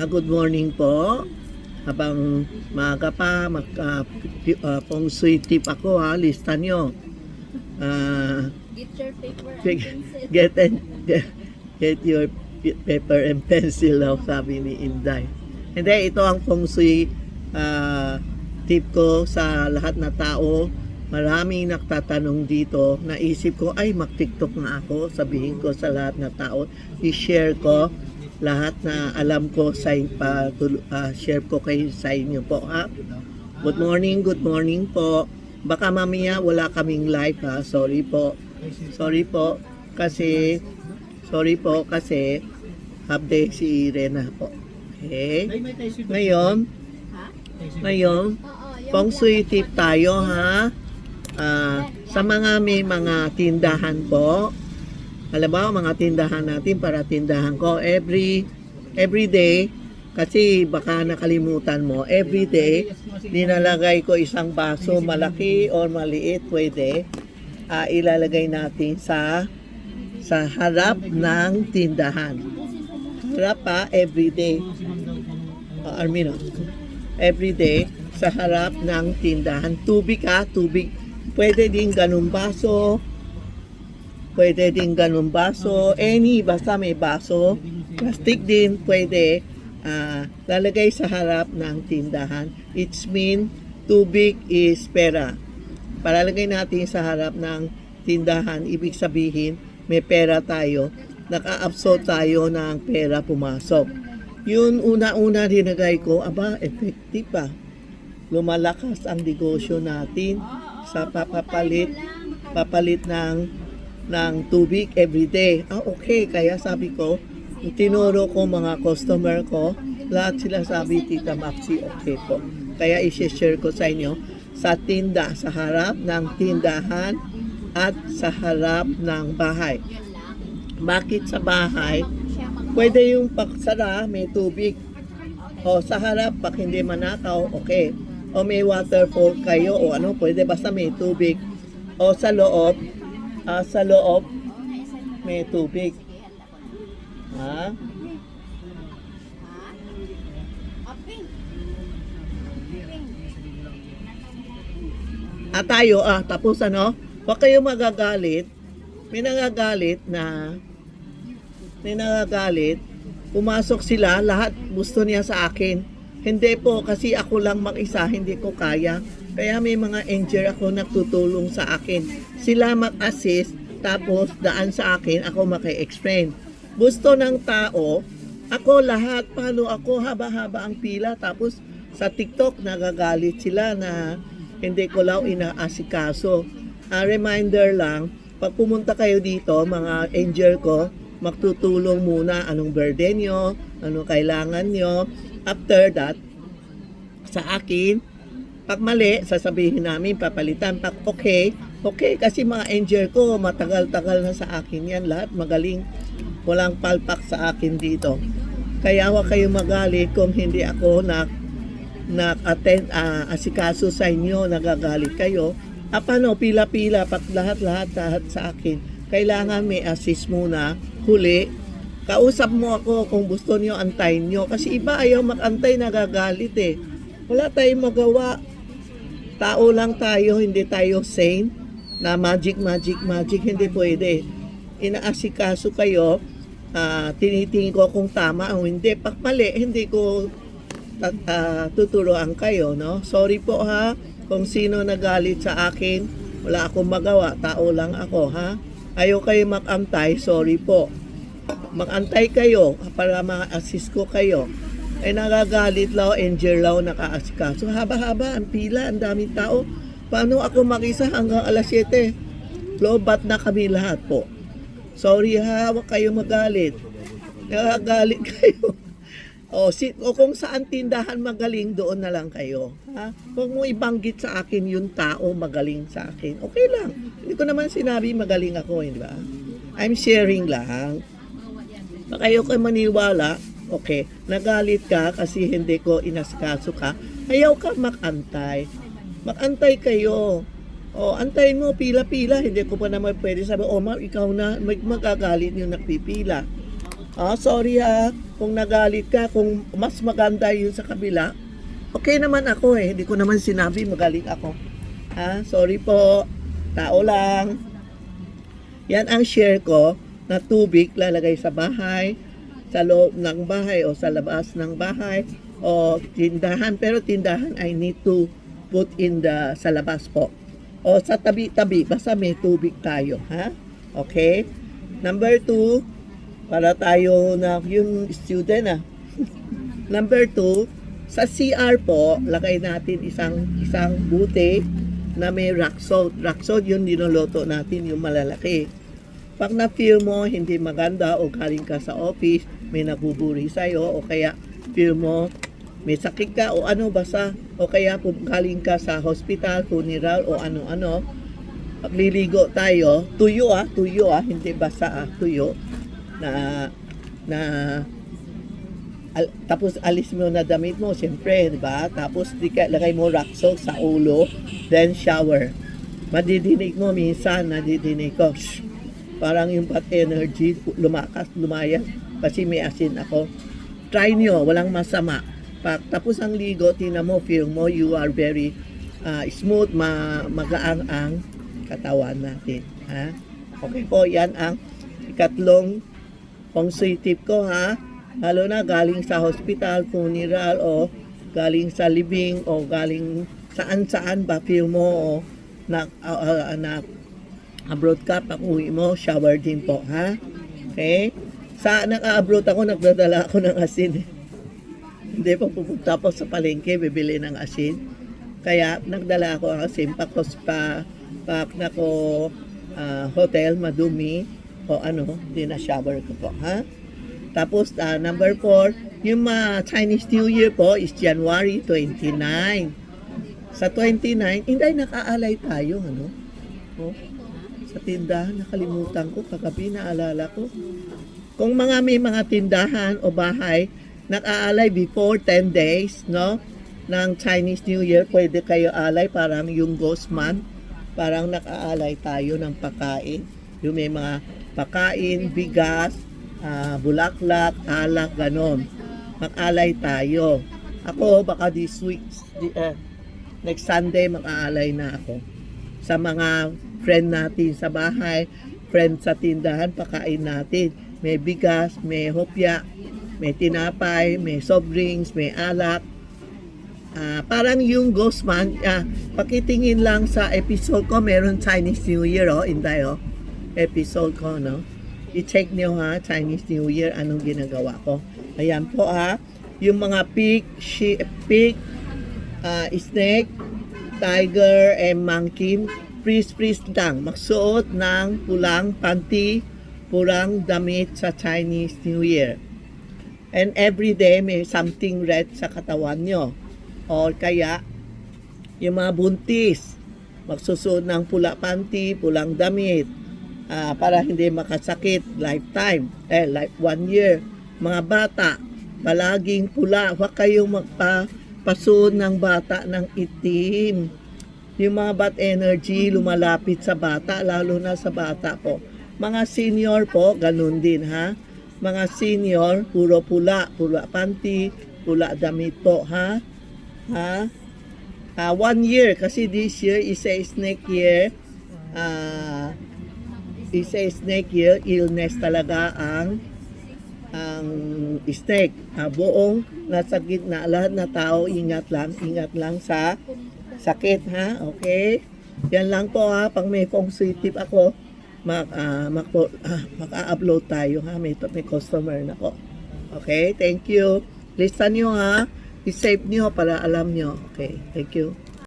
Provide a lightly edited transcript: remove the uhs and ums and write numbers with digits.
Good morning po. Habang maaga pa, feng shui tip ako ha, lista nyo. Get your paper and Get, pencil. get your paper and pencil daw, sabi ni Inday. Hindi, ito ang feng shui tip ko sa lahat na tao. Maraming nagtatanong dito. Naisip ko, ay mag-TikTok na ako. Sabihin ko sa lahat na tao. I-share ko lahat na alam ko sa share ko kayo sa inyo po ha. Good morning po. Baka mamaya wala kaming live ha. Sorry po kasi half day si Rena po. Okay. Ngayon, feng shui tip tayo ha. Sa may mga tindahan po. Alam mo, mga tindahan natin para tindahan ko every day, kasi baka nakalimutan mo, every day nilalagay ko isang baso, malaki or maliit, pwede ilalagay natin sa harap ng tindahan. Harap pa, every day. Armino, every day sa harap ng tindahan. Tubig. Pwede din ganung baso. Basta may baso. Plastic din, pwede. Lalagay sa harap ng tindahan. It's mean, tubig is pera. Palalagay natin sa harap ng tindahan, ibig sabihin, may pera tayo. Naka-absorb tayo ng pera pumasok. Yun, una-una dinagay ko, effective pa. Lumalakas ang negosyo natin sa papalit ng tubig everyday. Okay, kaya sabi ko, tinuro ko mga customer ko, lahat sila sabi, Tita Maxi, okay po. Kaya i-share ko sa inyo sa harap ng tindahan at sa harap ng bahay. Bakit sa bahay? Pwede yung paksara, may tubig. O sa harap, pag hindi manakaw, okay. O may waterfall kayo, o pwede basta may tubig. O sa loob, may tubig. Ha? Tayo, tapos huwag kayo magagalit. May nagagalit, pumasok sila, lahat gusto niya sa akin. Hindi po, kasi ako lang mag-isa, hindi ko kaya. Kaya may mga angel ako nagtutulong sa akin. Sila mag-assist, tapos daan sa akin, ako maki-explain. Gusto ng tao, ako lahat, paano ako, haba-haba ang pila, tapos sa TikTok, nagagalit sila na hindi ko lang inaasikaso. Reminder lang, pag pumunta kayo dito, mga angel ko, magtutulong muna anong burden nyo, anong kailangan nyo. After that, sa akin, pag mali, sasabihin namin, papalitan. Pag okay, kasi mga angel ko, matagal-tagal na sa akin yan, lahat magaling. Walang palpak sa akin dito. Kaya huwag kayo magalit kung hindi ako attend asikaso sa inyo, nagagalit kayo. Paano, pila-pila, pag lahat sa akin. Kailangan may assist muna, huli. Kausap mo ako kung gusto niyo, antayin niyo. Kasi iba ayaw mag-antay, nagagalit eh. Wala tayong magawa. Tao lang tayo, hindi tayo sane. Na magic, hindi pwede. Inaasikaso kayo, tinitingin ko kung tama o hindi. Pag mali, hindi ko tuturuan kayo, no? Sorry po ha, kung sino nagalit sa akin. Wala akong magawa, tao lang ako ha. Ayaw kayo mag-antay, sorry po. Mag-antay kayo para ma-assist ko kayo. Nagagalit lao, angel lao, naka-asikaso. Haba-haba ang pila, ang daming tao. Paano ako mag-isa hanggang alas 7? Lobat na kami lahat po. Sorry ha, huwag kayo magalit. Nagagalit kayo. O kung saan tindahan magaling, doon na lang kayo. Ha? Huwag mo ibanggit sa akin yung tao magaling sa akin. Okay lang. Hindi ko naman sinabi magaling ako, di ba? I'm sharing lang. Baka kayo kayo maniwala, okay, nagalit ka kasi hindi ko inasikaso ka, ayaw ka mag-antay. Mag-antay kayo. Antayin mo, pila-pila. Hindi ko pa naman pwede sabi, Omar, ikaw na, magagalit yung nagpipila. Sorry ha, kung nagalit ka, kung mas maganda yun sa kabila. Okay naman ako eh, hindi ko naman sinabi magaling ako. Sorry po, tao lang. Yan ang share ko na tubig lalagay sa bahay, sa loob ng bahay o sa labas ng bahay o tindahan. Pero tindahan I need to put in sa labas po. O sa tabi-tabi, basta may tubig tayo. Okay? Number 2, para tayo na yung student Number 2, sa CR po, lagay natin isang buti na may rock salt. Rock salt yung niluloto natin, yung malalaki. Pag na-feel mo hindi maganda o galing ka sa office, may nabuburi sa'yo o kaya feel mo may sakit ka o ano basta o kaya kung galing ka sa hospital, funeral o ano-ano, pagliligo tayo, tuyo hindi basa tuyo. Tapos alis mo na damit mo, siyempre, di ba? Tapos lagay mo rock salt sa ulo, then shower. Madidinig mo minsan, nadidinig ko, shh, parang yung bad energy, lumayas, kasi may asin ako. Try nyo, walang masama. Tapos ang ligo, tingnan mo, feel mo, you are very smooth, magaang ang katawan natin. Okay po, yan ang ikatlong feng shui tip ko lalo na galing sa hospital, funeral o galing sa libing o galing saan ba feel mo o abroad ka, pag uwi mo, shower din po okay? Sa naka-abroad ako, nagdadala ako ng asin hindi pa pupunta po sa palengke, bibili ng asin kaya nagdala ako ng asin pak nako hotel, madumi o hindi na shower ko po, Tapos, number 4, yung Chinese New Year po is January 29. Sa 29, hindi nakaalay tayo, sa tindahan, nakalimutan ko, kagabi naalala ko. Kung may mga tindahan o bahay, nakaalay before 10 days, ng Chinese New Year, pwede kayo alay, parang yung ghost month, parang nakaalay tayo ng pagkain. Yung may mga pagkain, bigas, bulaklak, alak, ganon. Mag-alay tayo. Ako, baka this week, next Sunday, mag-aalay na ako. Sa mga friend natin sa bahay, friend sa tindahan, pakain natin. May bigas, may hopya, may tinapay, may soft drinks, may alak. Parang yung ghost month, pakitingin lang sa episode ko, meron Chinese New Year, Inday, episode ko, I-check nyo Chinese New Year, anong ginagawa ko. Ayan po yung mga pig, snake, tiger, and monkey, freeze lang. Magsuot ng pulang panty, pulang damit sa Chinese New Year. And every day may something red sa katawan nyo. O kaya, yung mga buntis, magsusuot ng pula panty, pulang damit, para hindi makasakit lifetime, 1 year. Mga bata, palaging pula, huwag kayong magpapasuot ng bata ng itim. Yung mga bad energy lumalapit sa bata, lalo na sa bata po. Mga senior po, ganun din Mga senior, puro pula panty, pula damit po 1 year, kasi this year is a snake year. Illness talaga ang snake. Buong nasa gitna, lahat na tao, ingat lang sa sakit okay? Yan lang po pag may feng shui tip ako, mag-upload tayo may customer na po. Okay, thank you. Listen nyo I-save nyo para alam nyo. Okay, thank you.